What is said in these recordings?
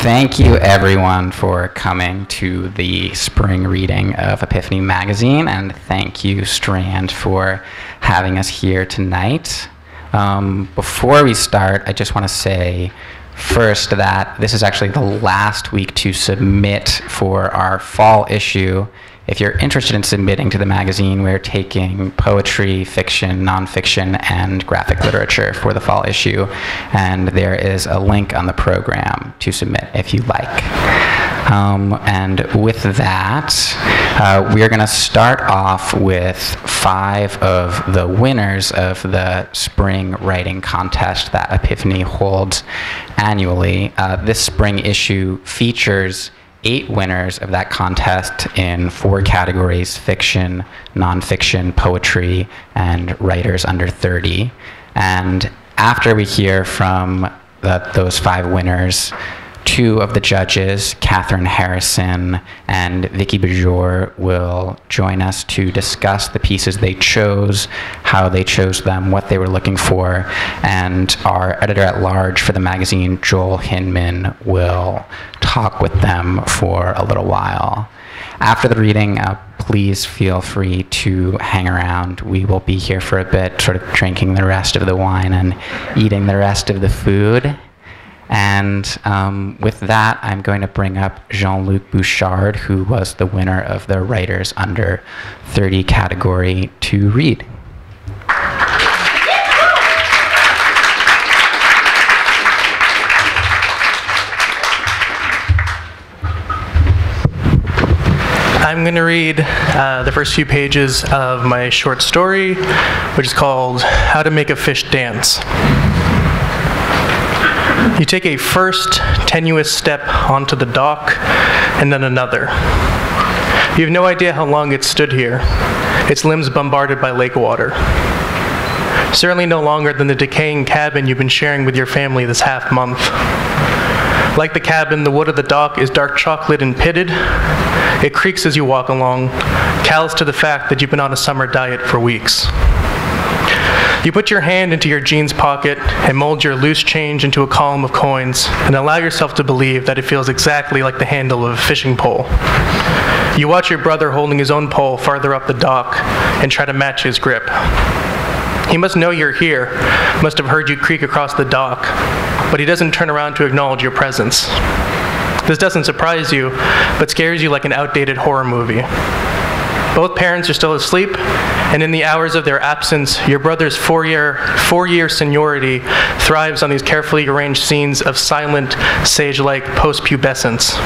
Thank you, everyone, for coming to the spring reading of Epiphany Magazine, and thank you, Strand, for having us here tonight. Before we start, I just want to say first that this is actually the last week to submit for our fall issue. If you're interested in submitting to the magazine, we're taking poetry, fiction, nonfiction, and graphic literature for the fall issue. And there is a link on the program to submit if you like. And with that, we're going to start off with 5 of the winners of the spring writing contest that Epiphany holds annually. This spring issue features 8 winners of that contest in 4 categories: fiction, nonfiction, poetry, and writers under 30. And after we hear from those 5 winners, 2 of the judges, Kathryn Harrison and Vicky Bijur, will join us to discuss the pieces they chose, how they chose them, what they were looking for, and our editor-at-large for the magazine, Joell Hinman, will talk with them for a little while. After the reading, please feel free to hang around. We will be here for a bit, sort of drinking the rest of the wine and eating the rest of the food. And with that, I'm going to bring up Jean-Luc Bouchard, who was the winner of the Writers Under 30 category, to read. I'm going to read the first few pages of my short story, which is called How to Make a Fish Dance. You take a first tenuous step onto the dock, and then another. You have no idea how long it stood here, its limbs bombarded by lake water. Certainly no longer than the decaying cabin you've been sharing with your family this half month. Like the cabin, the wood of the dock is dark chocolate and pitted. It creaks as you walk along, callous to the fact that you've been on a summer diet for weeks. You put your hand into your jeans pocket and mold your loose change into a column of coins and allow yourself to believe that it feels exactly like the handle of a fishing pole. You watch your brother holding his own pole farther up the dock and try to match his grip. He must know you're here, must have heard you creak across the dock, but he doesn't turn around to acknowledge your presence. This doesn't surprise you, but scares you like an outdated horror movie. Both parents are still asleep, and in the hours of their absence, your brother's four-year seniority thrives on these carefully arranged scenes of silent, sage-like post-pubescence.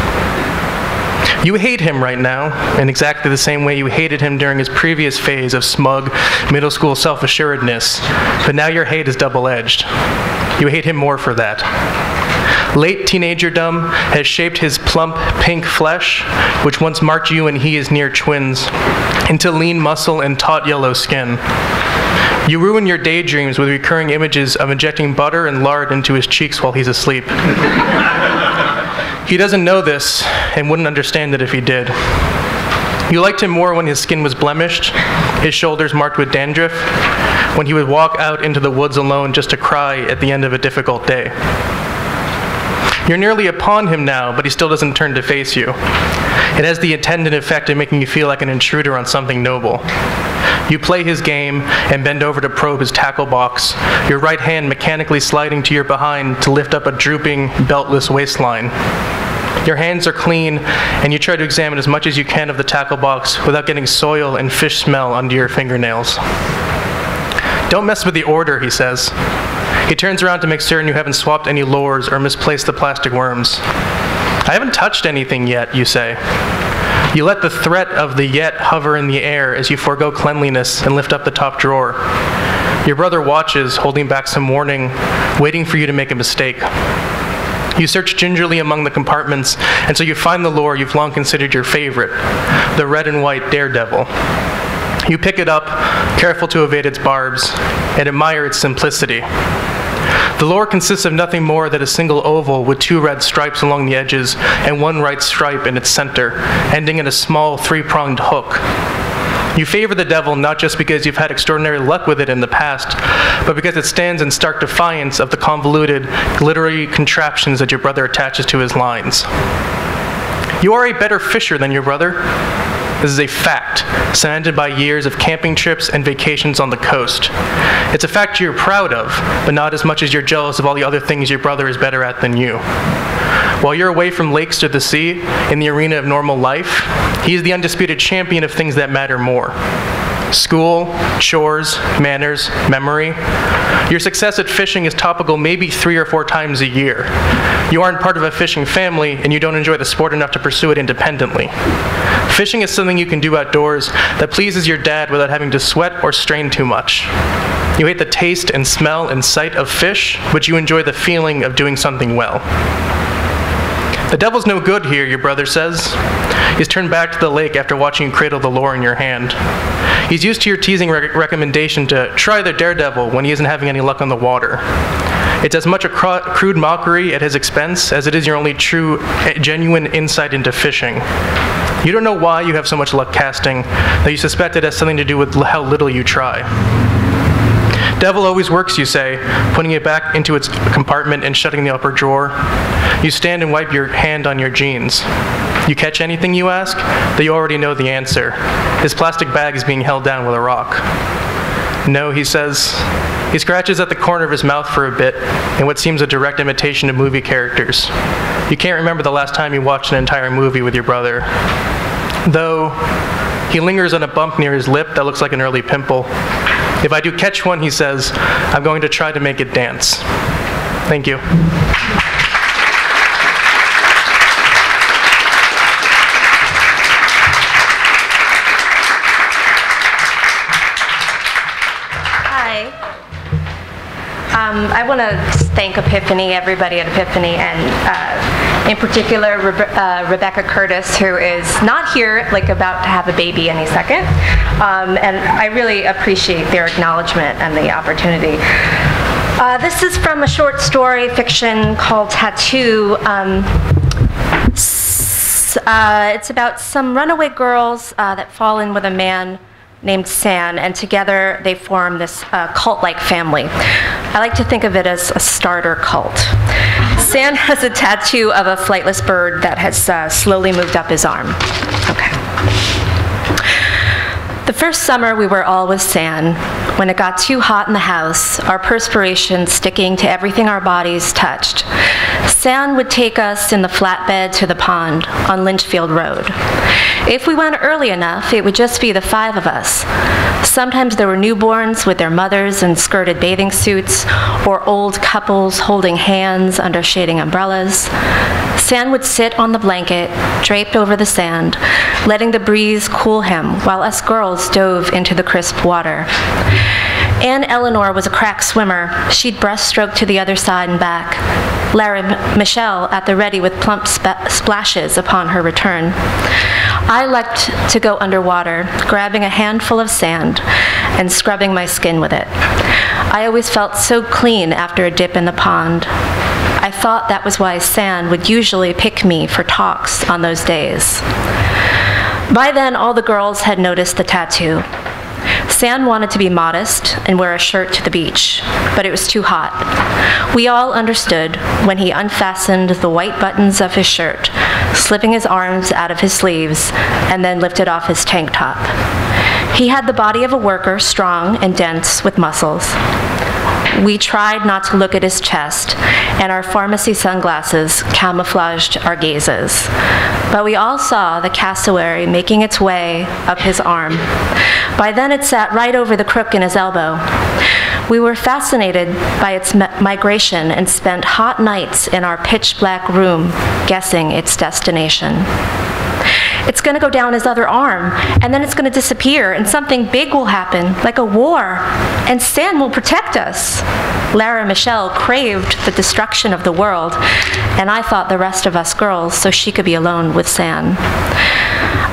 You hate him right now, in exactly the same way you hated him during his previous phase of smug, middle school self-assuredness, but now your hate is double-edged. You hate him more for that. Late teenagerdom has shaped his plump, pink flesh, which once marked you and he as near twins, into lean muscle and taut yellow skin. You ruin your daydreams with recurring images of injecting butter and lard into his cheeks while he's asleep. He doesn't know this and wouldn't understand it if he did. You liked him more when his skin was blemished, his shoulders marked with dandruff, when he would walk out into the woods alone just to cry at the end of a difficult day. You're nearly upon him now, but he still doesn't turn to face you. It has the attendant effect of making you feel like an intruder on something noble. You play his game and bend over to probe his tackle box, your right hand mechanically sliding to your behind to lift up a drooping, beltless waistline. Your hands are clean, and you try to examine as much as you can of the tackle box without getting soil and fish smell under your fingernails. Don't mess with the order, he says. He turns around to make certain you haven't swapped any lures or misplaced the plastic worms. I haven't touched anything yet, you say. You let the threat of the yet hover in the air as you forego cleanliness and lift up the top drawer. Your brother watches, holding back some warning, waiting for you to make a mistake. You search gingerly among the compartments until you find the lure you've long considered your favorite, the red and white daredevil. You pick it up, careful to evade its barbs, and admire its simplicity. The lure consists of nothing more than a single oval with 2 red stripes along the edges and 1 white stripe in its center, ending in a small 3-pronged hook. You favor the devil not just because you've had extraordinary luck with it in the past, but because it stands in stark defiance of the convoluted, glittery contraptions that your brother attaches to his lines. You are a better fisher than your brother. This is a fact, cemented by years of camping trips and vacations on the coast. It's a fact you're proud of, but not as much as you're jealous of all the other things your brother is better at than you. While you're away from lakes to the sea, in the arena of normal life, he is the undisputed champion of things that matter more. School, chores, manners, memory. Your success at fishing is topical maybe 3 or 4 times a year. You aren't part of a fishing family, and you don't enjoy the sport enough to pursue it independently. Fishing is something you can do outdoors that pleases your dad without having to sweat or strain too much. You hate the taste and smell and sight of fish, but you enjoy the feeling of doing something well. The devil's no good here, your brother says. He's turned back to the lake after watching you cradle the lure in your hand. He's used to your teasing recommendation to try the daredevil when he isn't having any luck on the water. It's as much a crude mockery at his expense as it is your only true, genuine insight into fishing. You don't know why you have so much luck casting, that you suspect it has something to do with how little you try. Devil always works, you say, putting it back into its compartment and shutting the upper drawer. You stand and wipe your hand on your jeans. You catch anything, you ask? That you already know the answer. His plastic bag is being held down with a rock. No, he says. He scratches at the corner of his mouth for a bit in what seems a direct imitation of movie characters. You can't remember the last time you watched an entire movie with your brother. Though, he lingers on a bump near his lip that looks like an early pimple. If I do catch one, he says, I'm going to try to make it dance. Thank you. Hi. I want to thank Epiphany, everybody at Epiphany, and in particular Rebecca Curtis, who is not here, like about to have a baby any second. And I really appreciate their acknowledgement and the opportunity. This is from a short story fiction called Tattoo. It's about some runaway girls that fall in with a man named San, and together they form this cult-like family. I like to think of it as a starter cult. San has a tattoo of a flightless bird that has slowly moved up his arm. Okay. The first summer we were all with San. When it got too hot in the house, our perspiration sticking to everything our bodies touched, San would take us in the flatbed to the pond on Lynchfield Road. If we went early enough, it would just be the 5 of us. Sometimes there were newborns with their mothers in skirted bathing suits, or old couples holding hands under shading umbrellas. San would sit on the blanket, draped over the sand, letting the breeze cool him while us girls dove into the crisp water. Anne Eleanor was a crack swimmer. She'd breaststroke to the other side and back. Larry Michelle at the ready with plump splashes upon her return. I liked to go underwater, grabbing a handful of sand and scrubbing my skin with it. I always felt so clean after a dip in the pond. I thought that was why San would usually pick me for talks on those days. By then, all the girls had noticed the tattoo. San wanted to be modest and wear a shirt to the beach, but it was too hot. We all understood when he unfastened the white buttons of his shirt, slipping his arms out of his sleeves, and then lifted off his tank top. He had the body of a worker, strong and dense with muscles. We tried not to look at his chest, and our pharmacy sunglasses camouflaged our gazes. But we all saw the cassowary making its way up his arm. By then it sat right over the crook in his elbow. We were fascinated by its migration and spent hot nights in our pitch-black room guessing its destination. It's going to go down his other arm, and then it's going to disappear, and something big will happen, like a war, and San will protect us. Lara Michelle craved the destruction of the world, and I thought the rest of us girls so she could be alone with San.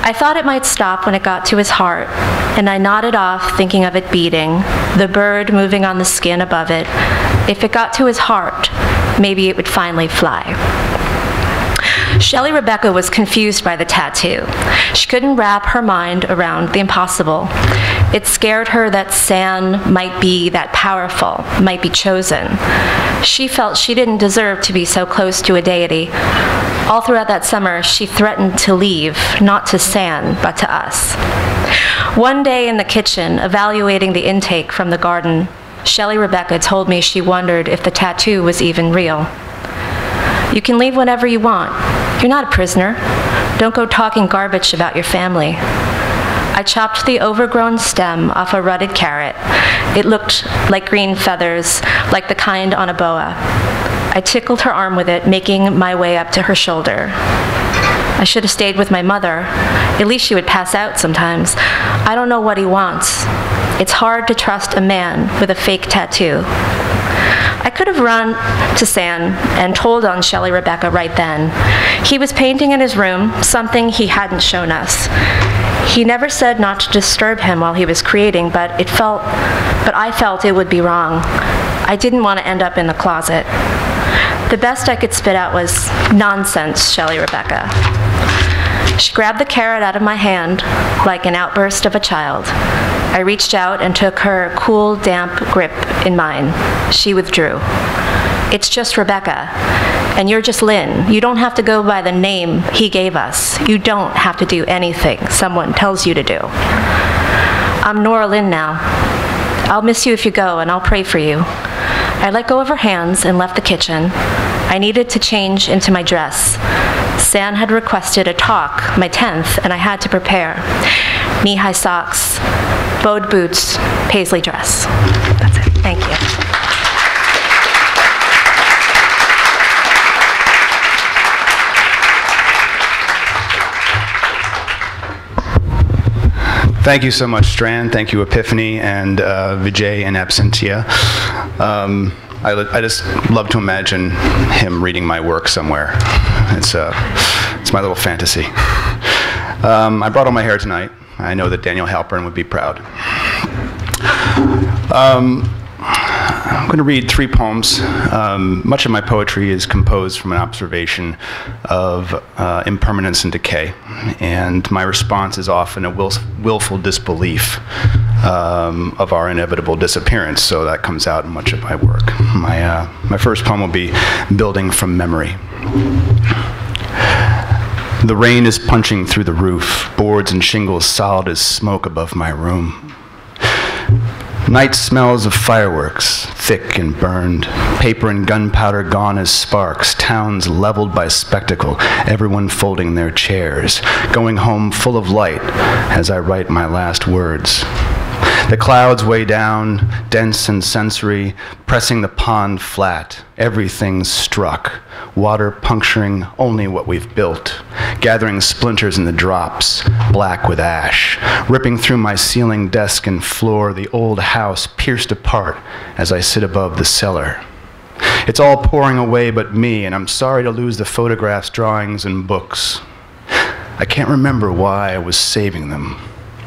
I thought it might stop when it got to his heart, and I nodded off thinking of it beating, the bird moving on the skin above it. If it got to his heart, maybe it would finally fly. Shelley Rebecca was confused by the tattoo. She couldn't wrap her mind around the impossible. It scared her that San might be that powerful, might be chosen. She felt she didn't deserve to be so close to a deity. All throughout that summer, she threatened to leave, not to San, but to us. One day in the kitchen, evaluating the intake from the garden, Shelley Rebecca told me she wondered if the tattoo was even real. You can leave whenever you want. You're not a prisoner. Don't go talking garbage about your family. I chopped the overgrown stem off a rutted carrot. It looked like green feathers, like the kind on a boa. I tickled her arm with it, making my way up to her shoulder. I should have stayed with my mother. At least she would pass out sometimes. I don't know what he wants. It's hard to trust a man with a fake tattoo. I could have run to San and told on Shelley Rebecca right then. He was painting in his room, something he hadn't shown us. He never said not to disturb him while he was creating, but I felt it would be wrong. I didn't want to end up in the closet. The best I could spit out was, "Nonsense, Shelley Rebecca." She grabbed the carrot out of my hand like an outburst of a child. I reached out and took her cool, damp grip in mine. She withdrew. "It's just Rebecca, and you're just Lynn. You don't have to go by the name he gave us. You don't have to do anything someone tells you to do. I'm Nora Lynn now. I'll miss you if you go, and I'll pray for you." I let go of her hands and left the kitchen. I needed to change into my dress. San had requested a talk, my 10th, and I had to prepare. Knee-high socks, bowed boots, paisley dress. That's it. Thank you. Thank you so much, Strand. Thank you, Epiphany, and Vijay in absentia. I just love to imagine him reading my work somewhere. It's my little fantasy. I brought all my hair tonight. I know that Daniel Halpern would be proud. I'm going to read 3 poems. Much of my poetry is composed from an observation of impermanence and decay, and my response is often a willful disbelief of our inevitable disappearance, so that comes out in much of my work. My first poem will be Building from Memory. The rain is punching through the roof, boards and shingles solid as smoke above my room. Night smells of fireworks, thick and burned, paper and gunpowder gone as sparks, towns leveled by spectacle, everyone folding their chairs, going home full of light as I write my last words. The clouds weigh down, dense and sensory, pressing the pond flat. Everything's struck, water puncturing only what we've built, gathering splinters in the drops, black with ash, ripping through my ceiling, desk, and floor, the old house pierced apart as I sit above the cellar. It's all pouring away but me, and I'm sorry to lose the photographs, drawings, and books. I can't remember why I was saving them.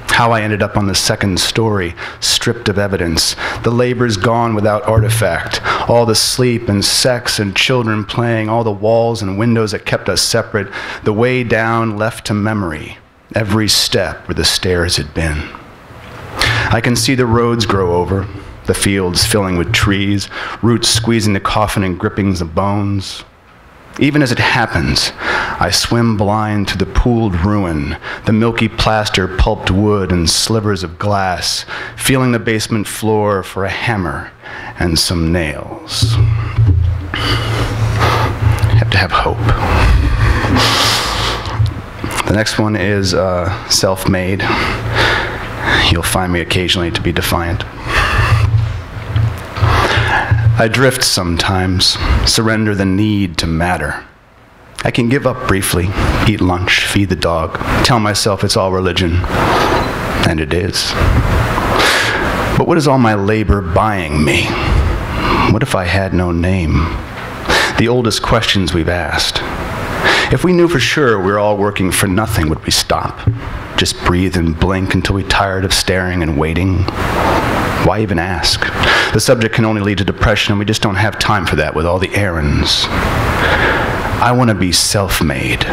How I ended up on the second story, stripped of evidence, the labors gone without artifact, all the sleep and sex and children playing, all the walls and windows that kept us separate, the way down left to memory, every step where the stairs had been. I can see the roads grow over, the fields filling with trees, roots squeezing the coffin and gripping the bones. Even as it happens, I swim blind to the pooled ruin, the milky plaster, pulped wood, and slivers of glass, feeling the basement floor for a hammer and some nails. Have to have hope. The next one is self-made. You'll find me occasionally to be defiant. I drift sometimes, surrender the need to matter. I can give up briefly, eat lunch, feed the dog, tell myself it's all religion, and it is. But what is all my labor buying me? What if I had no name? The oldest questions we've asked. If we knew for sure we were all working for nothing, would we stop? Just breathe and blink until we're tired of staring and waiting? Why even ask? The subject can only lead to depression, and we just don't have time for that with all the errands. I want to be self-made.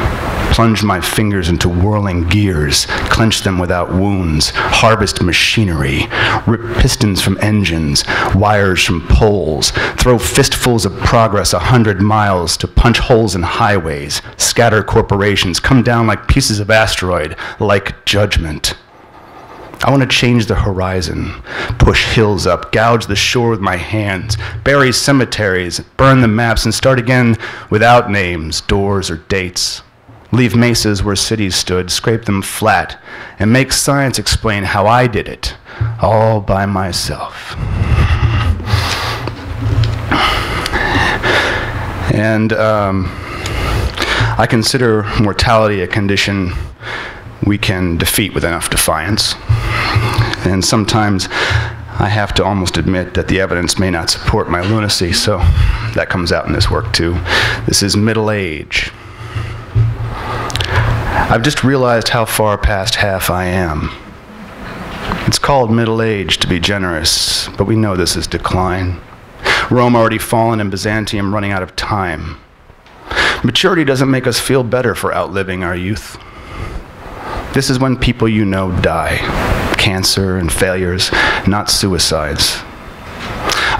Plunge my fingers into whirling gears, clench them without wounds, harvest machinery, rip pistons from engines, wires from poles, throw fistfuls of progress 100 miles to punch holes in highways, scatter corporations, come down like pieces of asteroid, like judgment. I want to change the horizon, push hills up, gouge the shore with my hands, bury cemeteries, burn the maps, and start again without names, doors, or dates. Leave mesas where cities stood, scrape them flat, and make science explain how I did it, all by myself. And I consider mortality a condition we can defeat with enough defiance. And sometimes I have to almost admit that the evidence may not support my lunacy, so that comes out in this work too. This is middle age. I've just realized how far past half I am. It's called middle age to be generous, but we know this is decline. Rome already fallen and Byzantium running out of time. Maturity doesn't make us feel better for outliving our youth. This is when people you know die. Cancer and failures, not suicides.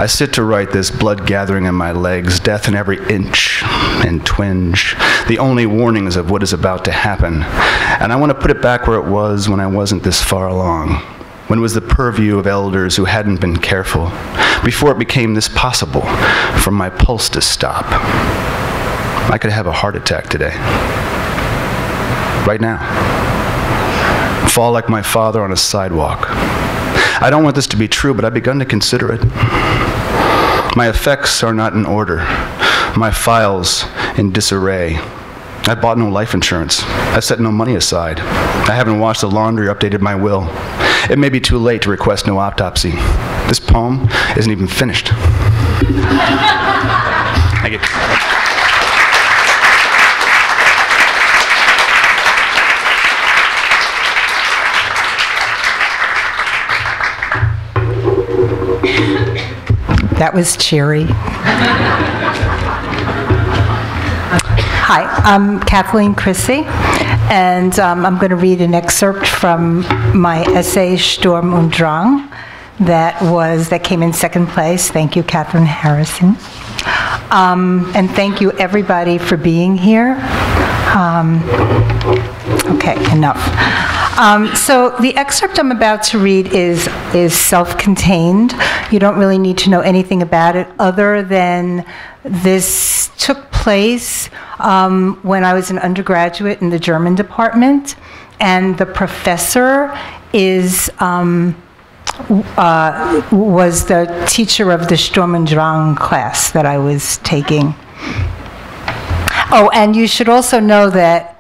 I sit to write this, blood gathering in my legs, death in every inch and twinge, the only warnings of what is about to happen. And I want to put it back where it was when I wasn't this far along, when it was the purview of elders who hadn't been careful, before it became this possible for my pulse to stop. I could have a heart attack today. Right now. Fall like my father on a sidewalk. I don't want this to be true, but I've begun to consider it. My effects are not in order. My files in disarray. I bought no life insurance. I set no money aside. I haven't washed the laundry or updated my will. It may be too late to request no autopsy. This poem isn't even finished. Thank you. That was cheery. Hi, I'm Kathleen Crisci, and I'm going to read an excerpt from my essay Sturm und Drang that came in second place. Thank you, Kathryn Harrison. And thank you everybody for being here. Okay, enough. So the excerpt I'm about to read is self-contained. You don't really need to know anything about it other than this took place when I was an undergraduate in the German department, and the professor was the teacher of the Sturm und Drang class that I was taking. Oh, and you should also know that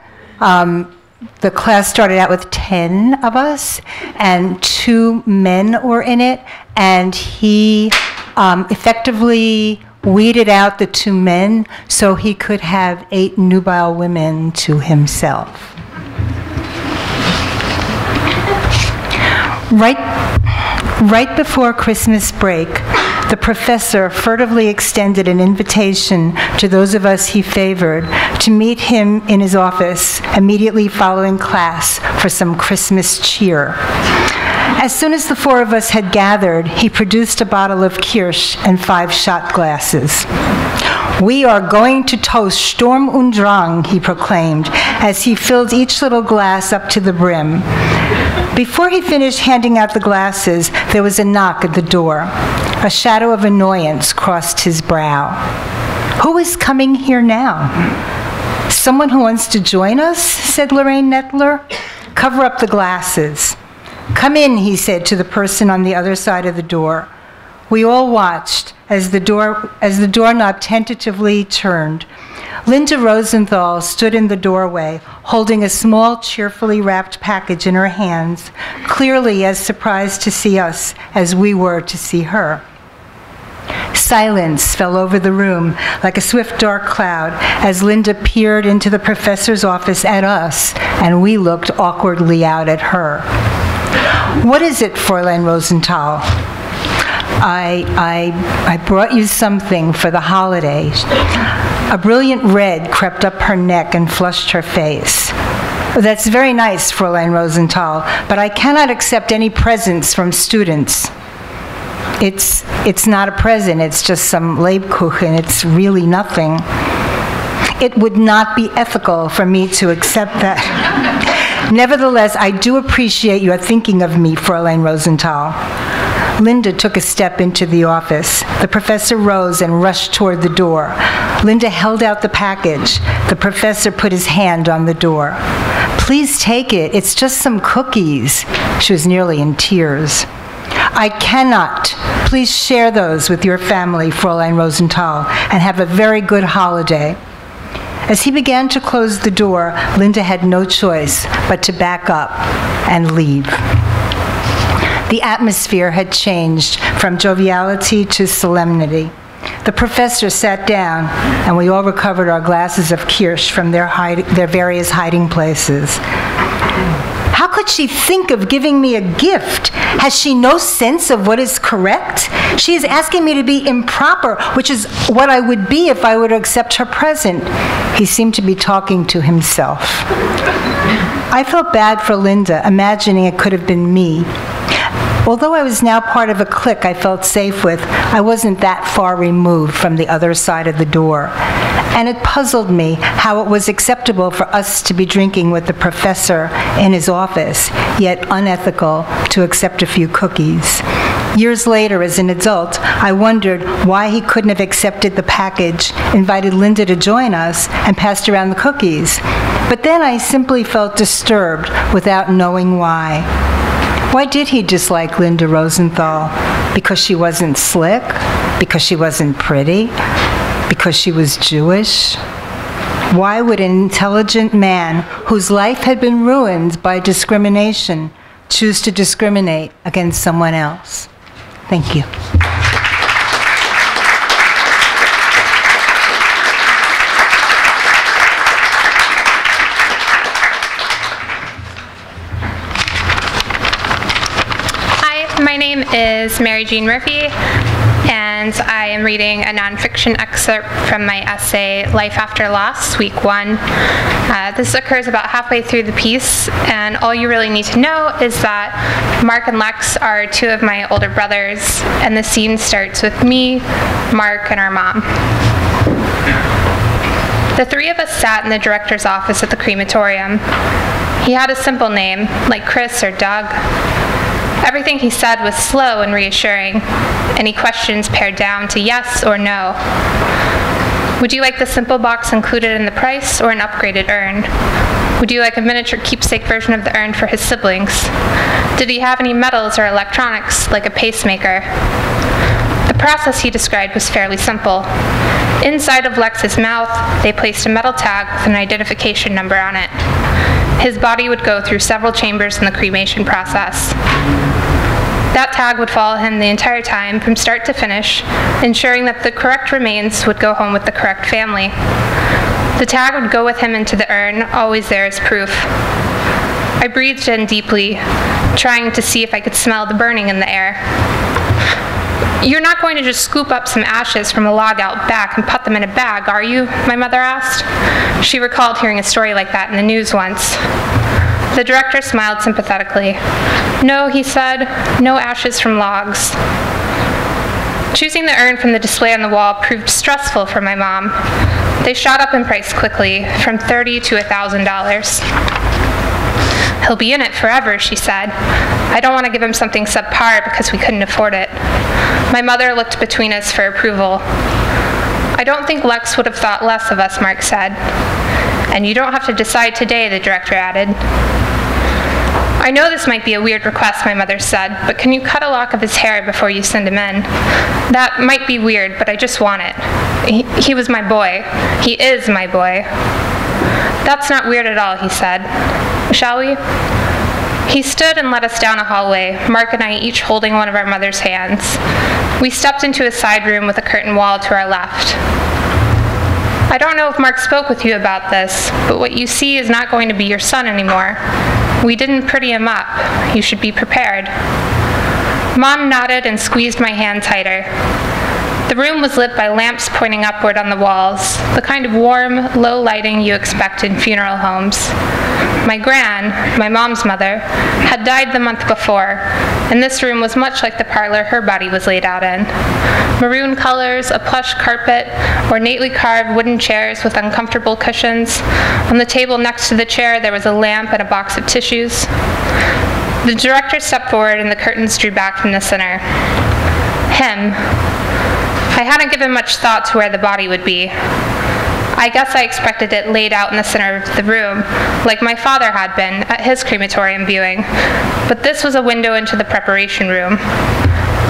the class started out with 10 of us, and 2 men were in it, and he effectively weeded out the 2 men so he could have 8 nubile women to himself. Right before Christmas break, the professor furtively extended an invitation to those of us he favored to meet him in his office immediately following class for some Christmas cheer. As soon as the 4 of us had gathered, he produced a bottle of Kirsch and 5 shot glasses. "We are going to toast Sturm und Drang," he proclaimed, as he filled each little glass up to the brim. Before he finished handing out the glasses, there was a knock at the door. A shadow of annoyance crossed his brow. "Who is coming here now?" "Someone who wants to join us," said Lorraine Nettler. "Cover up the glasses." "Come in," he said to the person on the other side of the door. We all watched as the doorknob tentatively turned. Linda Rosenthal stood in the doorway, holding a small, cheerfully wrapped package in her hands, clearly as surprised to see us as we were to see her. Silence fell over the room like a swift dark cloud as Linda peered into the professor's office at us, and we looked awkwardly out at her. "What is it, Fräulein Rosenthal?" I brought you something for the holiday. A brilliant red crept up her neck and flushed her face. That's very nice, Fräulein Rosenthal, but I cannot accept any presents from students. It's not a present, it's just some Lebkuchen, it's really nothing. It would not be ethical for me to accept that. Nevertheless, I do appreciate your thinking of me, Fräulein Rosenthal. Linda took a step into the office. The professor rose and rushed toward the door. Linda held out the package. The professor put his hand on the door. Please take it. It's just some cookies. She was nearly in tears. I cannot. Please share those with your family, Fräulein Rosenthal, and have a very good holiday. As he began to close the door, Linda had no choice but to back up and leave. The atmosphere had changed from joviality to solemnity. The professor sat down, and we all recovered our glasses of kirsch from their various hiding places. How could she think of giving me a gift? Has she no sense of what is correct? She is asking me to be improper, which is what I would be if I were to accept her present. He seemed to be talking to himself. I felt bad for Linda, imagining it could have been me. Although I was now part of a clique I felt safe with, I wasn't that far removed from the other side of the door. And it puzzled me how it was acceptable for us to be drinking with the professor in his office, yet unethical to accept a few cookies. Years later, as an adult, I wondered why he couldn't have accepted the package, invited Linda to join us, and passed around the cookies. But then I simply felt disturbed without knowing why. Why did he dislike Linda Rosenthal? Because she wasn't slick? Because she wasn't pretty? Because she was Jewish? Why would an intelligent man whose life had been ruined by discrimination choose to discriminate against someone else? Thank you. My name is Mary Jean Murphy, and I am reading a nonfiction excerpt from my essay, Life After Loss, Week 1. This occurs about halfway through the piece, and all you really need to know is that Mark and Lex are two of my older brothers, and the scene starts with me, Mark, and our mom. The three of us sat in the director's office at the crematorium. He had a simple name, like Chris or Doug. Everything he said was slow and reassuring. Any questions pared down to yes or no. Would you like the simple box included in the price or an upgraded urn? Would you like a miniature keepsake version of the urn for his siblings? Did he have any metals or electronics, like a pacemaker? The process he described was fairly simple. Inside of Lex's mouth, they placed a metal tag with an identification number on it. His body would go through several chambers in the cremation process. That tag would follow him the entire time, from start to finish, ensuring that the correct remains would go home with the correct family. The tag would go with him into the urn, always there as proof. I breathed in deeply, trying to see if I could smell the burning in the air. You're not going to just scoop up some ashes from a log out back and put them in a bag, are you? My mother asked. She recalled hearing a story like that in the news once. The director smiled sympathetically. No, he said, no ashes from logs. Choosing the urn from the display on the wall proved stressful for my mom. They shot up in price quickly, from $30 to $1,000. He'll be in it forever, she said. I don't want to give him something subpar because we couldn't afford it. My mother looked between us for approval. I don't think Lex would have thought less of us, Mark said. And you don't have to decide today, the director added. I know this might be a weird request, my mother said, but can you cut a lock of his hair before you send him in? That might be weird, but I just want it. He was my boy. He is my boy. That's not weird at all, he said. Shall we? He stood and led us down a hallway, Mark and I each holding one of our mother's hands. We stepped into a side room with a curtain wall to our left. I don't know if Mark spoke with you about this, but what you see is not going to be your son anymore. We didn't pretty him up. You should be prepared. Mom nodded and squeezed my hand tighter. The room was lit by lamps pointing upward on the walls, the kind of warm, low lighting you expect in funeral homes. My gran, my mom's mother, had died the month before, and this room was much like the parlor her body was laid out in. Maroon colors, a plush carpet, ornately carved wooden chairs with uncomfortable cushions. On the table next to the chair, there was a lamp and a box of tissues. The director stepped forward and the curtains drew back from the center. Him. I hadn't given much thought to where the body would be. I guess I expected it laid out in the center of the room, like my father had been at his crematorium viewing, but this was a window into the preparation room.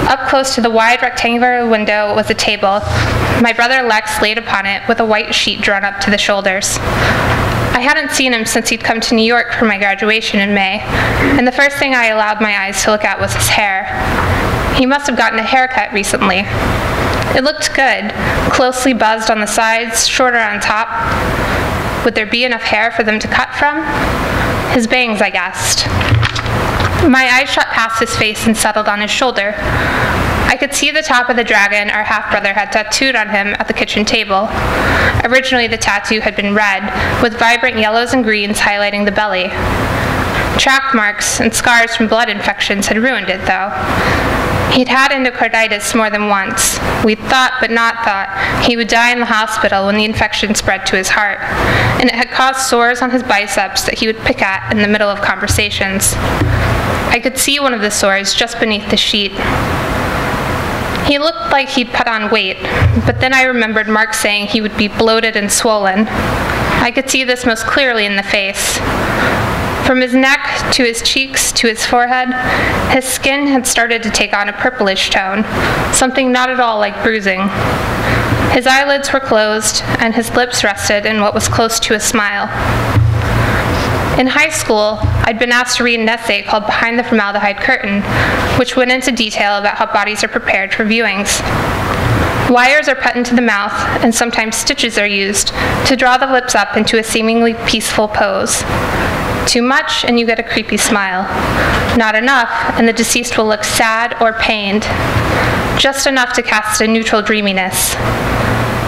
Up close to the wide rectangular window was a table. My brother Lex laid upon it with a white sheet drawn up to the shoulders. I hadn't seen him since he'd come to New York for my graduation in May, and the first thing I allowed my eyes to look at was his hair. He must have gotten a haircut recently. It looked good, closely buzzed on the sides, shorter on top. Would there be enough hair for them to cut from? His bangs, I guessed. My eyes shot past his face and settled on his shoulder. I could see the top of the dragon our half-brother had tattooed on him at the kitchen table. Originally, the tattoo had been red, with vibrant yellows and greens highlighting the belly. Track marks and scars from blood infections had ruined it, though. He'd had endocarditis more than once. We'd thought, but not thought, he would die in the hospital when the infection spread to his heart, and it had caused sores on his biceps that he would pick at in the middle of conversations. I could see one of the sores just beneath the sheet. He looked like he'd put on weight, but then I remembered Mark saying he would be bloated and swollen. I could see this most clearly in the face. From his neck to his cheeks to his forehead, his skin had started to take on a purplish tone, something not at all like bruising. His eyelids were closed, and his lips rested in what was close to a smile. In high school, I'd been asked to read an essay called Behind the Formaldehyde Curtain, which went into detail about how bodies are prepared for viewings. Wires are put into the mouth, and sometimes stitches are used to draw the lips up into a seemingly peaceful pose. Too much, and you get a creepy smile. Not enough, and the deceased will look sad or pained. Just enough to cast a neutral dreaminess.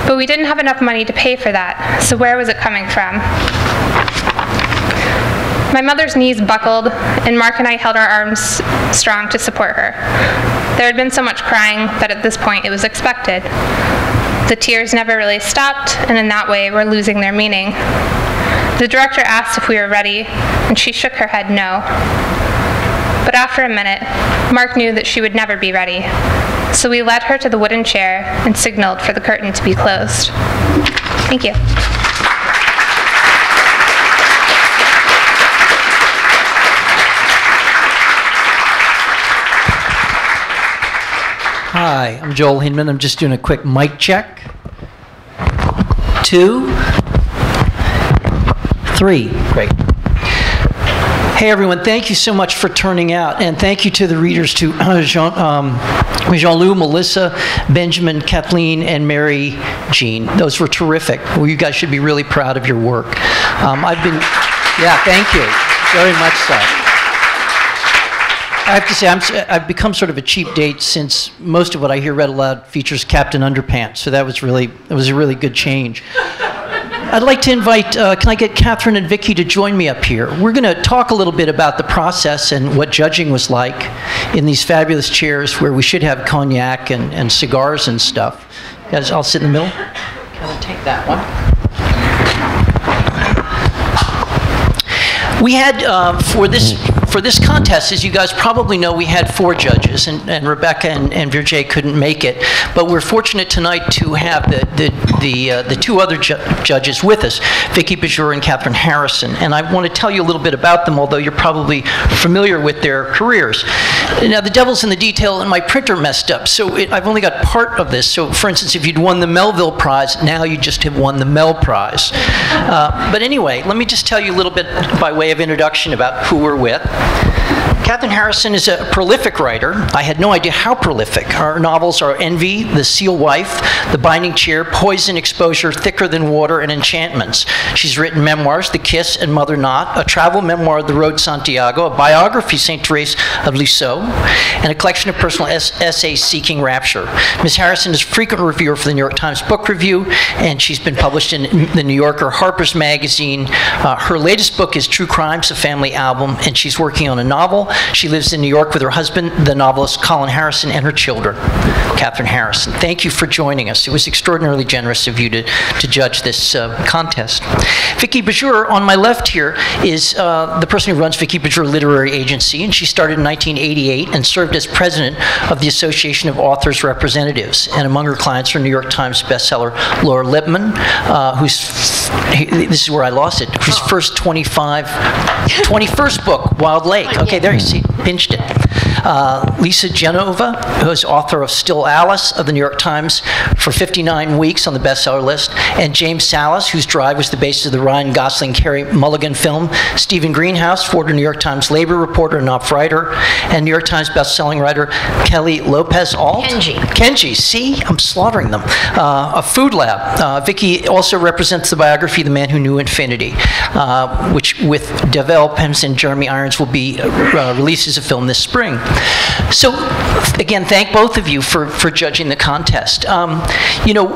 But we didn't have enough money to pay for that, so where was it coming from? My mother's knees buckled, and Mark and I held our arms strong to support her. There had been so much crying that at this point it was expected. The tears never really stopped, and in that way were losing their meaning. The director asked if we were ready, and she shook her head no. But after a minute, Mark knew that she would never be ready, so we led her to the wooden chair and signaled for the curtain to be closed. Thank you. Hi, I'm Joell Hinman. I'm just doing a quick mic check. 2, 3. Great. Hey everyone, thank you so much for turning out, and thank you to the readers, to Jean-Luc, Melissa, Benjamin, Kathleen, and Mary Jean. Those were terrific. Well, you guys should be really proud of your work. Yeah, thank you, very much so. I have to say, I've become sort of a cheap date since most of what I hear read aloud features Captain Underpants, so it was a really good change. I'd like to invite, can I get Kathryn and Vicky to join me up here? We're going to talk a little bit about the process and what judging was like in these fabulous chairs where we should have cognac and cigars and stuff. Guys, I'll sit in the middle. Can I take that one? We had, for this contest, as you guys probably know, we had 4 judges, and Rebecca and Vijay couldn't make it. But we're fortunate tonight to have the 2 other judges with us, Vicky Bijur and Kathryn Harrison. And I want to tell you a little bit about them, although you're probably familiar with their careers. Now, the devil's in the detail, and my printer messed up, so I've only got part of this. So, for instance, if you'd won the Melville Prize, now you just have won the Mel Prize. But anyway, let me just tell you a little bit by way of introduction about who we're with. Kathryn Harrison is a prolific writer. I had no idea how prolific. Her novels are Envy, The Seal Wife, The Binding Chair, Poison, Exposure, Thicker Than Water, and Enchantments. She's written memoirs, The Kiss and Mother Not, a travel memoir, The Road Santiago, a biography, St. Therese of Lisieux, and a collection of personal essays, Seeking Rapture. Ms. Harrison is a frequent reviewer for the New York Times Book Review, and she's been published in The New Yorker, Harper's Magazine. Her latest book is True Crimes, a Family Album, and she's working on a novel. She lives in New York with her husband, the novelist Colin Harrison, and her children. Kathryn Harrison, thank you for joining us. It was extraordinarily generous of you to judge this contest. Vicky Bijur, on my left here, is the person who runs Vicky Bijur Literary Agency, and she started in 1988 and served as president of the Association of Authors Representatives. And among her clients are New York Times bestseller Laura Lippman, this is where I lost it, whose first 21st book, Wild Lake. Okay, there you see, pinched it. Lisa Genova, who is author of Still Alice of the New York Times for 59 weeks on the bestseller list, and James Salas, whose Drive was the basis of the Ryan Gosling-Carey Mulligan film, Stephen Greenhouse, former New York Times labor reporter and op writer, and New York Times bestselling writer Kelly Lopez-Alt. Kenji, see, I'm slaughtering them. A Food Lab. Vicky also represents the biography The Man Who Knew Infinity, which with Devel Pems and Jeremy Irons will be released as a film this spring. So, again, thank both of you for judging the contest. You know,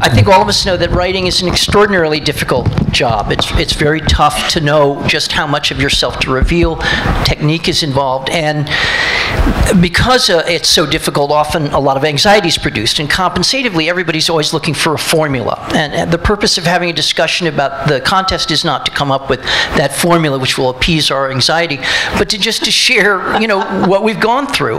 I think all of us know that writing is an extraordinarily difficult job. It's very tough to know just how much of yourself to reveal. Technique is involved, and because it's so difficult, often a lot of anxiety is produced, and compensatively, everybody's always looking for a formula. And the purpose of having a discussion about the contest is not to come up with that formula which will appease our anxiety, but to share, you know, what we've gone through.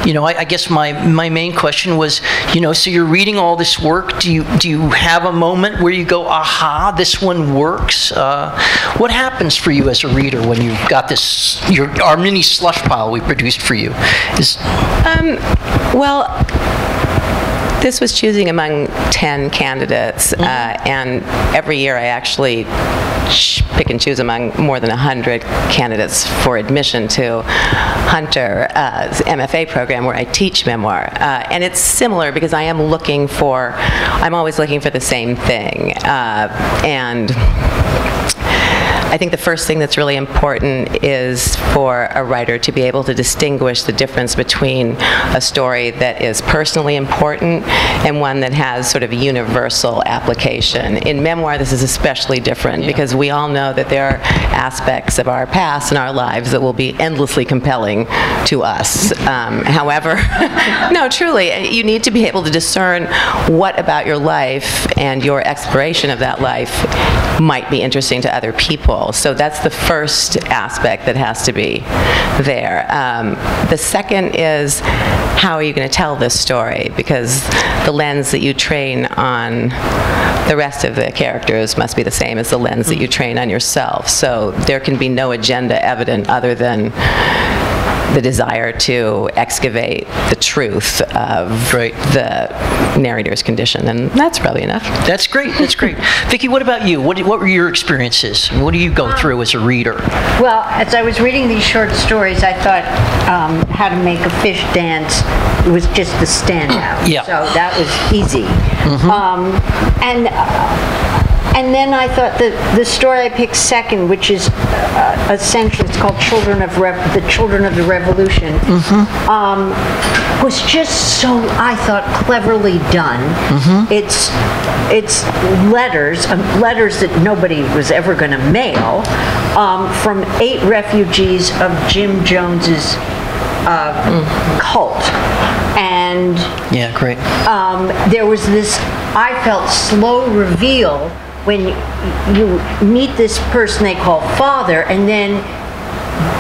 You know, I guess my main question was, you know, so you're reading all this work. Do you have a moment where you go, aha, this one works? What happens for you as a reader when you've got this, our mini slush pile we produced for you? Well, this was choosing among 10 candidates, and every year I actually pick and choose among more than 100 candidates for admission to Hunter's MFA program where I teach memoir. And it's similar because I'm always looking for the same thing. And I think the first thing that's really important is for a writer to be able to distinguish the difference between a story that is personally important and one that has sort of a universal application. In memoir, this is especially different because we all know that there are aspects of our past and our lives that will be endlessly compelling to us. However, no, truly, you need to be able to discern what about your life and your exploration of that life might be interesting to other people. So that's the first aspect that has to be there. The second is, how are you going to tell this story? Because the lens that you train on the rest of the characters must be the same as the lens that you train on yourself. So there can be no agenda evident other than the desire to excavate the truth of the narrator's condition, and that's probably enough. That's great. That's great. Vicky, what about you? What were your experiences? What do you go through as a reader? Well, as I was reading these short stories, I thought How to Make a Fish Dance was just the standout. Yeah. So that was easy. And then I thought that the story I picked second, which is essentially, it's called The Children of the Revolution, was just so, I thought, cleverly done. It's letters that nobody was ever going to mail, from 8 refugees of Jim Jones's cult. And yeah, great. There was this, I felt, slow reveal when you meet this person they call father, and then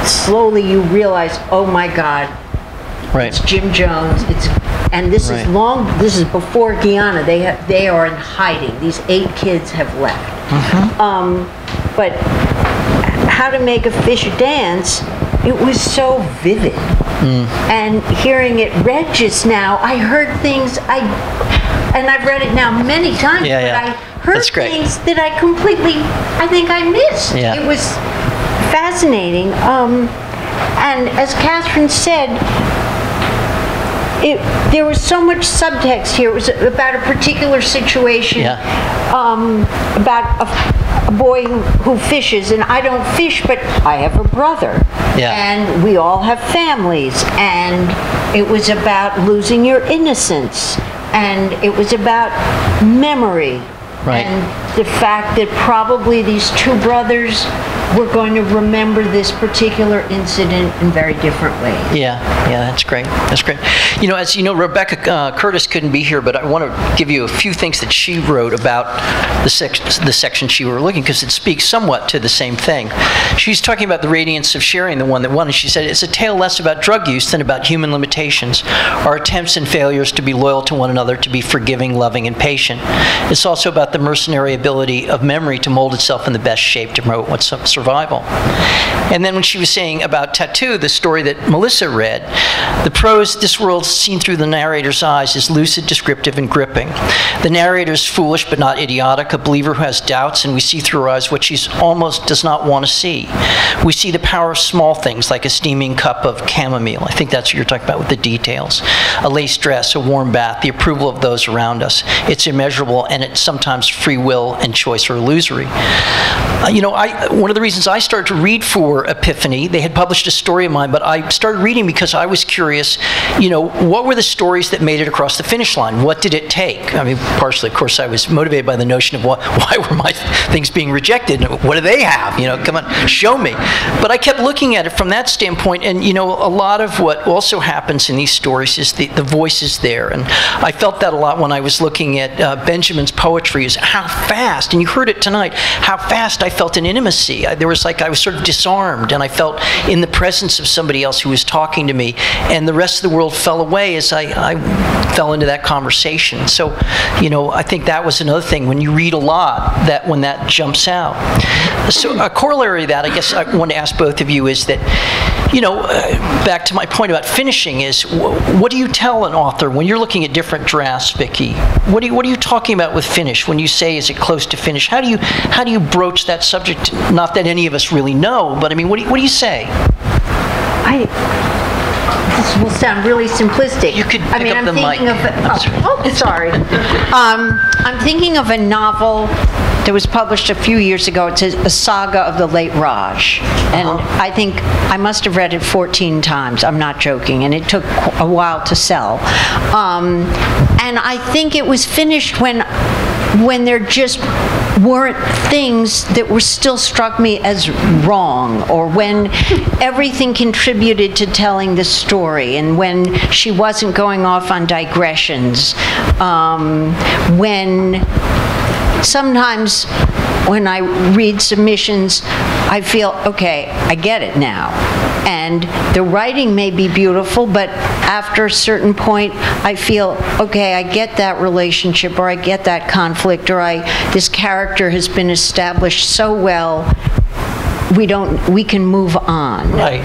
slowly you realize, oh my God, it's Jim Jones. And this is this is before Guyana. They are in hiding. These 8 kids have left. But How to Make a Fish Dance, it was so vivid. And hearing it read just now, I heard things and I've read it now many times, but I heard things that I think I missed. It was fascinating. And as Kathryn said, there was so much subtext here. It was about a particular situation, about a boy who fishes, and I don't fish, but I have a brother, and we all have families, and it was about losing your innocence, and it was about memory, and the fact that probably these two brothers were going to remember this particular incident in very different ways. Yeah, that's great. That's great. You know, as you know, Rebecca Curtis couldn't be here, but I want to give you a few things that she wrote about the section she were looking, because it speaks somewhat to the same thing. She's talking about the radiance of sharing, the one that won, and she said, it's a tale less about drug use than about human limitations, our attempts and failures to be loyal to one another, to be forgiving, loving, and patient. It's also about the mercenary ability of memory to mold itself in the best shape to promote what's survival. And then when she was saying about Tattoo, the story that Melissa read, the prose, this world seen through the narrator's eyes, is lucid, descriptive, and gripping. The narrator is foolish but not idiotic, a believer who has doubts, and we see through her eyes what she almost does not want to see. We see the power of small things, like a steaming cup of chamomile. I think that's what you're talking about with the details. A lace dress, a warm bath, the approval of those around us. It's immeasurable, and it's sometimes free will and choice are illusory. You know, one of the reasons I started to read for Epiphany, they had published a story of mine, but I started reading because I was curious, you know, what were the stories that made it across the finish line? What did it take? I mean, partially, of course, I was motivated by the notion of why were my things being rejected? What do they have? You know, come on, show me. But I kept looking at it from that standpoint, and, you know, a lot of what also happens in these stories is the voice is there. And I felt that a lot when I was looking at Benjamin's poetry, is how fast, and you heard it tonight, how fast I felt an intimacy. There was like, I was sort of disarmed, and I felt in the presence of somebody else who was talking to me, and the rest of the world fell away as I fell into that conversation. So, you know, I think that was another thing when you read a lot, that when that jumps out. So a corollary to that, I guess I want to ask both of you, is that, you know, back to my point about finishing, is what do you tell an author when you're looking at different drafts, Vicky? What are you talking about with finish? When you say, is it close to finish? How do you broach that subject? Not that any of us really know, but I mean, what do you say? This will sound really simplistic. You could pick up the mic. Sorry. I'm thinking of a novel that was published a few years ago. It's a saga of the late Raj. And I think I must have read it 14 times. I'm not joking. And it took a while to sell. And I think it was finished when there just weren't things that were still struck me as wrong, or when everything contributed to telling the story, and when she wasn't going off on digressions, when sometimes when I read submissions, I feel, okay, I get it now. And the writing may be beautiful, but after a certain point, I feel, okay, I get that relationship, or I get that conflict, or this character has been established so well, we can move on. Right.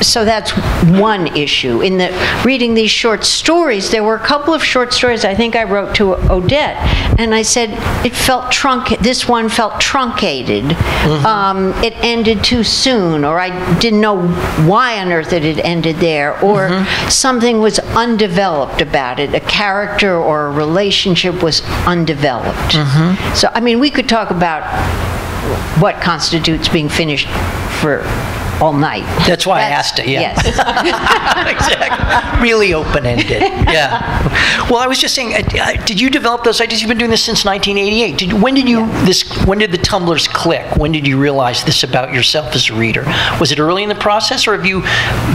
So that's one issue. In reading these short stories, there were a couple of short stories I think I wrote to Odette, and I said this one felt truncated. It ended too soon, or I didn't know why on earth it had ended there, or something was undeveloped about it. A character or a relationship was undeveloped. So, I mean, we could talk about what constitutes being finished for all night. That's why I asked it, yeah. Yes. Exactly. Really open-ended, yeah. Well, I was just saying, did you develop those ideas? You've been doing this since 1988. When did the tumblers click? When did you realize this about yourself as a reader? Was it early in the process, or have you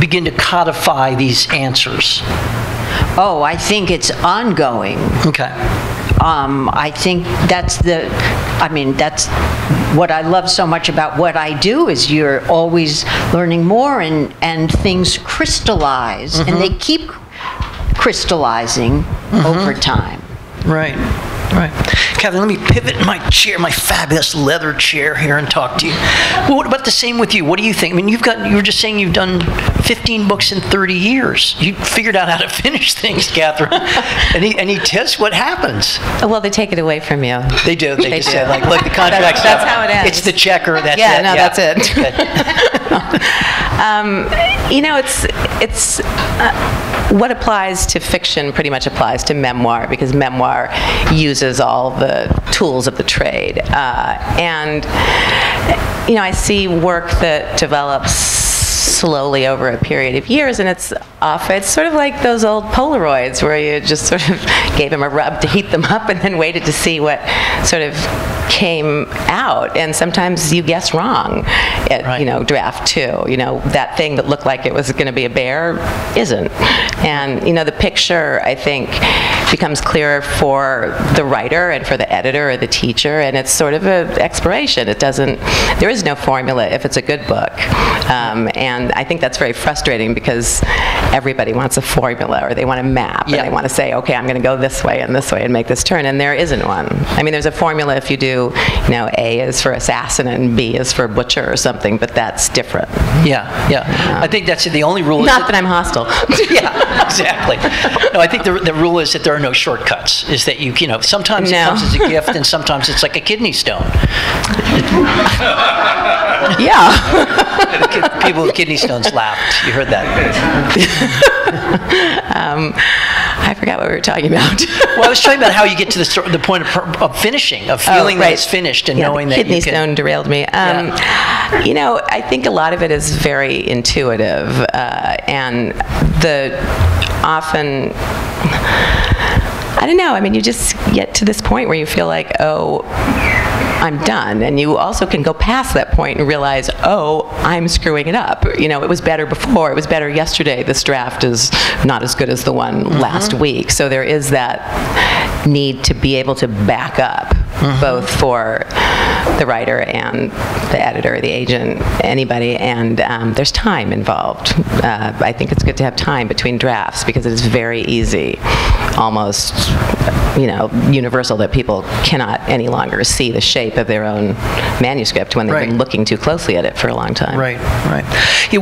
begun to codify these answers? Oh, I think it's ongoing. Okay. I think that's what I love so much about what I do, is you're always learning more, and things crystallize, and they keep crystallizing over time. Right. Kathleen, let me pivot in my chair, my fabulous leather chair here, and talk to you. Well, what about the same with you? What do you think? I mean, you were just saying you've done 15 books in 30 years. You figured out how to finish things, Kathryn. Any tips? What happens? Well, they take it away from you. They do. They just say, like, look, the contract's that's how it ends. It's the checker. That's it. Yeah, no, that's it. It's what applies to fiction pretty much applies to memoir, because memoir uses all the tools of the trade. And I see work that develops slowly over a period of years, and it's sort of like those old Polaroids where you just sort of gave them a rub to heat them up and then waited to see what sort of came out. And sometimes you guess wrong at draft 2. That thing that looked like it was going to be a bear isn't. And the picture, I think, becomes clearer for the writer and for the editor or the teacher, and it's sort of an exploration. There is no formula if it's a good book. And I think that's very frustrating because everybody wants a formula, or they want a map, and they want to say, okay, I'm going to go this way and make this turn, and there isn't one. I mean, there's a formula if you do, A is for assassin and B is for butcher or something, but that's different. I think that's the only rule. Not that I'm hostile. Yeah, exactly. No, I think the rule is that there are no shortcuts. Is that sometimes it comes as a gift, and sometimes it's like a kidney stone. Yeah. People with kidney stones laughed. You heard that. I forgot what we were talking about. Well, I was talking about how you get to the point of finishing, of feeling that it's finished and knowing that you can. Kidney stone derailed me. I think a lot of it is very intuitive, and often. I don't know. I mean, you just get to this point where you feel like, oh, I'm done. And you also can go past that point and realize, oh, I'm screwing it up. It was better before. It was better yesterday. This draft is not as good as the one last week. So there is that need to be able to back up, both for the writer and the editor, the agent, anybody. And there's time involved. I think it's good to have time between drafts because it is very easy, almost universal, that people cannot any longer see the shape of their own manuscript when they've been looking too closely at it for a long time. Right. Yeah,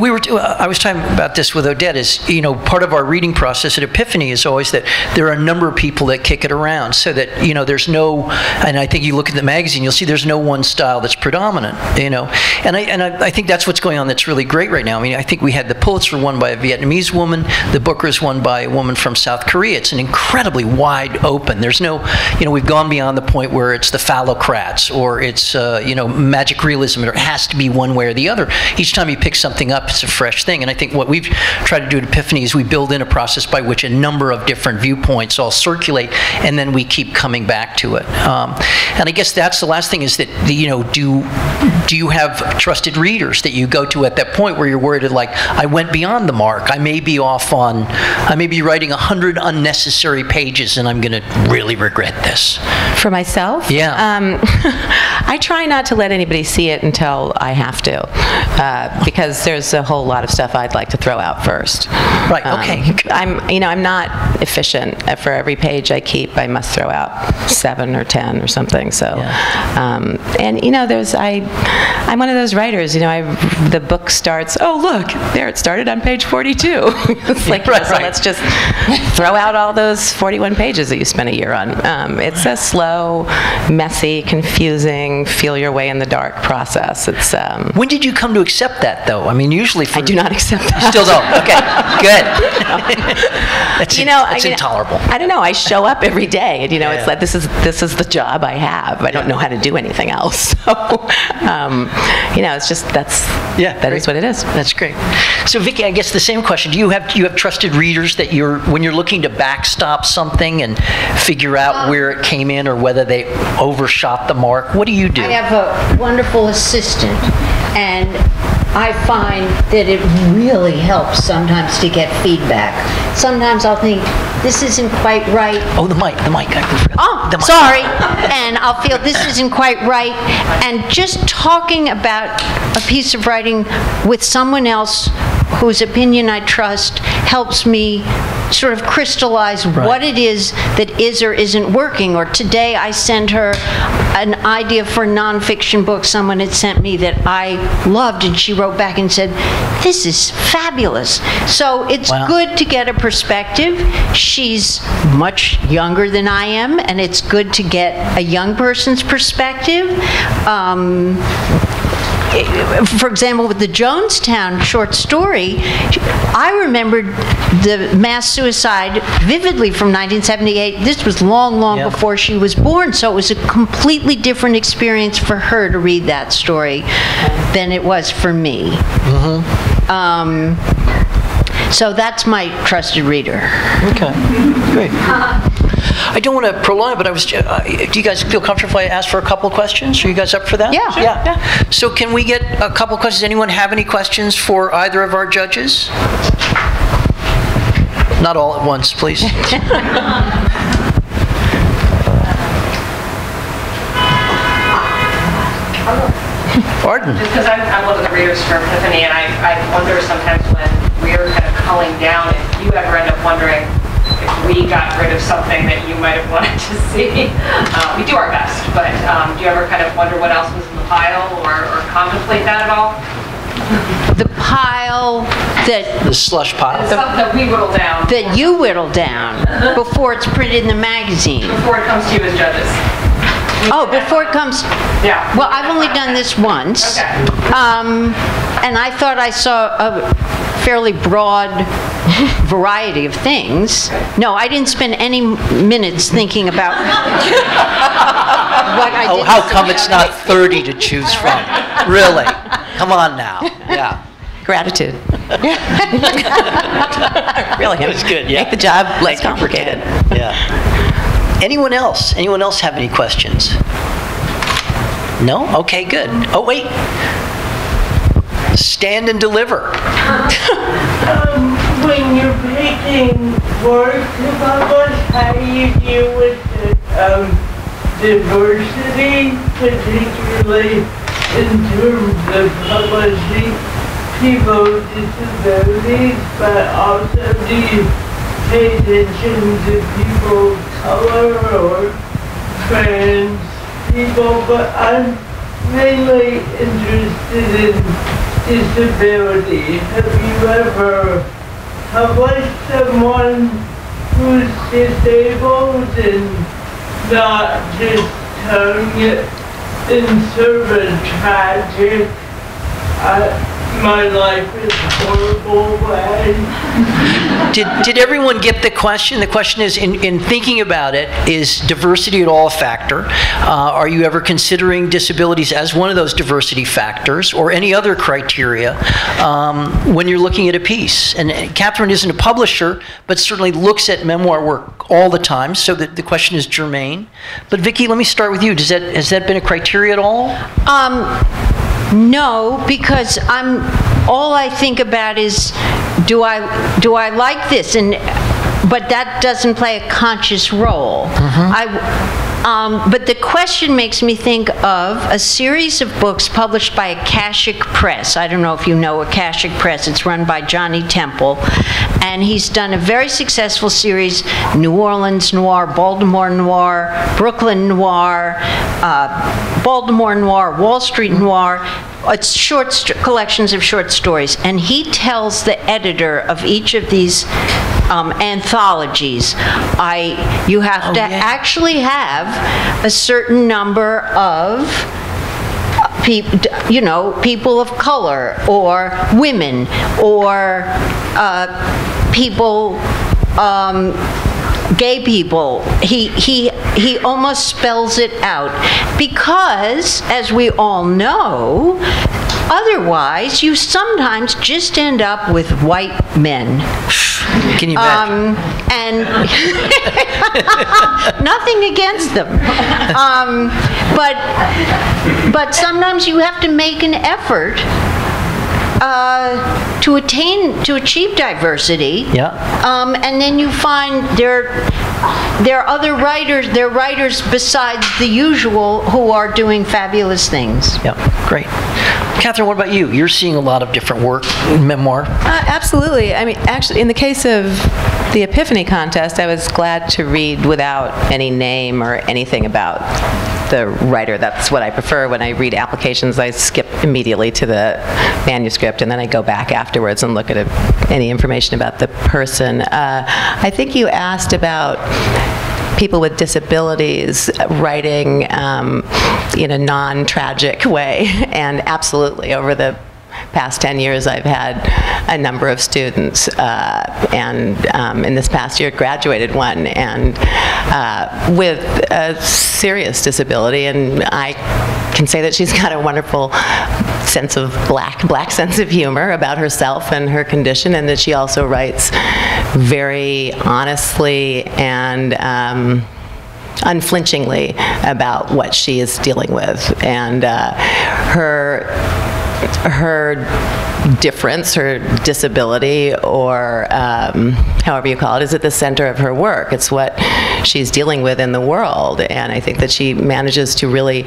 I was talking about this with Odette. Is part of our reading process at Epiphany is always that there are a number of people that kick it around, so that there's no. And I think you look at the magazine, you'll see there's no one style that's predominant. And I think that's what's going on. That's really great right now. I mean, I think we had the Pulitzer won by a Vietnamese woman, the Booker's won by a woman from South Korea. It's an incredibly wide open. There's no, we've gone beyond the point where it's the phallocrats or it's, magic realism. It has to be one way or the other. Each time you pick something up, it's a fresh thing. And I think what we've tried to do at Epiphany is we build in a process by which a number of different viewpoints all circulate, and then we keep coming back to it. And I guess that's the last thing is that, do you have trusted readers that you go to at that point where you're worried like, I went beyond the mark. I may be writing 100 unnecessary pages and I'm going to really regret this. For myself? Yeah. I try not to let anybody see it until I have to, because there's a whole lot of stuff I'd like to throw out first. Right, okay. I'm not efficient. For every page I keep, I must throw out 7 or 10 or something. So, I'm one of those writers, the book starts, oh, look, there it started on page 42. It's like, let's just throw out all those 41 pages that you spent a year on. It's a slow, messy, confusing, feel your way in the dark process. It's. When did you come to accept that, though? I mean, usually I do not accept that. You still don't? Okay, good. That's intolerable. I don't know. I show up every day, and it's like this is the job I have. I don't know how to do anything else. So, it's just that is what it is. That's great. So, Vicky, I guess the same question: do you have trusted readers that when you're looking to backstop something and figure out where it came in or whether they overshot the mark? What do you do? I have a wonderful assistant, and I find that it really helps sometimes to get feedback. Sometimes I'll think, this isn't quite right. Oh, the mic. Sorry. And I'll feel this isn't quite right. And just talking about a piece of writing with someone else whose opinion I trust helps me sort of crystallize what it is that is or isn't working. Or today I sent her an idea for a nonfiction book someone had sent me that I loved, and she wrote back and said, this is fabulous. So it's good to get a perspective. She's much younger than I am, and it's good to get a young person's perspective. For example, with the Jonestown short story, I remembered the mass suicide vividly from 1978. This was long before she was born, so it was a completely different experience for her to read that story than it was for me. So that's my trusted reader. Okay, great. I don't want to prolong it, but do you guys feel comfortable if I ask for a couple questions? Are you guys up for that? Yeah. Yeah. So can we get a couple questions? Anyone have any questions for either of our judges? Not all at once, please. Arden. Just because I'm one of the readers for Epiphany, and I wonder sometimes when we're kind of culling down, if you ever end up wondering if we got rid of something that you might have wanted to see. We do our best, but do you ever kind of wonder what else was in the pile or contemplate that at all? The pile the slush pile. The stuff that we whittle down. that you whittle down before it's printed in the magazine. Before it comes to you as judges. Oh, before it comes. Yeah. Well, I've only done this once. Okay. And I thought I saw a fairly broad variety of things. No, I didn't spend any minutes thinking about what I did. How come it's not 30 to choose from? Really? Come on now. Yeah. Gratitude. Really, That was good, yeah. Make the job less complicated. Yeah. Anyone else? Anyone else have any questions? No? Okay, good. Oh, wait. Stand and deliver. When you're picking work to publish, how do you deal with the diversity, particularly in terms of publishing people with disabilities, but also do you pay attention to people of color or trans people? But I'm mainly interested in disability. Have you ever published someone who's disabled and not just telling it in sort of a tragic, my life is horrible way? Did everyone get the question? The question is, in thinking about it, is diversity at all a factor? Are you ever considering disabilities as one of those diversity factors or any other criteria when you're looking at a piece? And Kathryn isn't a publisher, but certainly looks at memoir work all the time, so that the question is germane. But Vicky, let me start with you. Has that been a criteria at all? No, because all I think about is, do I like this? But that doesn't play a conscious role. But the question makes me think of a series of books published by Akashic Press. I don't know if you know Akashic Press. It's run by Johnny Temple. And he's done a very successful series, New Orleans Noir, Baltimore Noir, Brooklyn Noir, Baltimore Noir, Wall Street Noir. It's collections of short stories. And he tells the editor of each of these anthologies, you have to actually have a certain number of people of color or women or people, gay people. He almost spells it out because, as we all know, otherwise you sometimes just end up with white men. Can you imagine? And nothing against them. But sometimes you have to make an effort to achieve diversity. Yeah. And then you find there there are other writers, there are writers besides the usual who are doing fabulous things. Yeah, great. Kathryn, what about you? You're seeing a lot of different work in memoir. Absolutely. I mean, actually, in the case of the Epiphany contest, I was glad to read without any name or anything about the writer. That's what I prefer. When I read applications, I skip immediately to the manuscript, and then I go back afterwards and look at any information about the person. I think you asked about people with disabilities writing in a non-tragic way, and absolutely, over the past 10 years, I've had a number of students, and in this past year, graduated one, and with a serious disability, and I can say that she's got a wonderful sense of black sense of humor about herself and her condition, and that she also writes very honestly and unflinchingly about what she is dealing with, and her difference, her disability, or however you call it, is at the center of her work. It's what she's dealing with in the world, and I think that she manages to really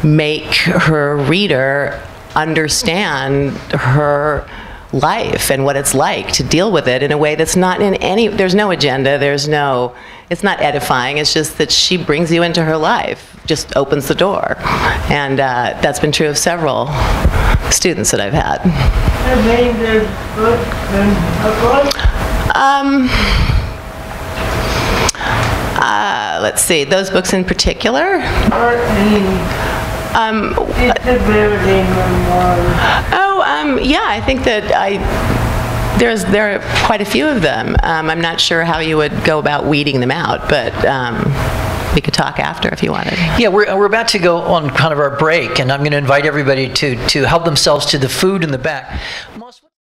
make her reader understand her life and what it's like to deal with it in a way that's not in any, there's no agenda, it's not edifying, it's just that she brings you into her life, just opens the door. And that's been true of several students that I've had. I mean, there's books and let's see, those books in particular? or any disability memoirs. Yeah, I think that there are quite a few of them. I'm not sure how you would go about weeding them out, but we could talk after if you wanted. Yeah, we're about to go on kind of our break, and I'm going to invite everybody to help themselves to the food in the back.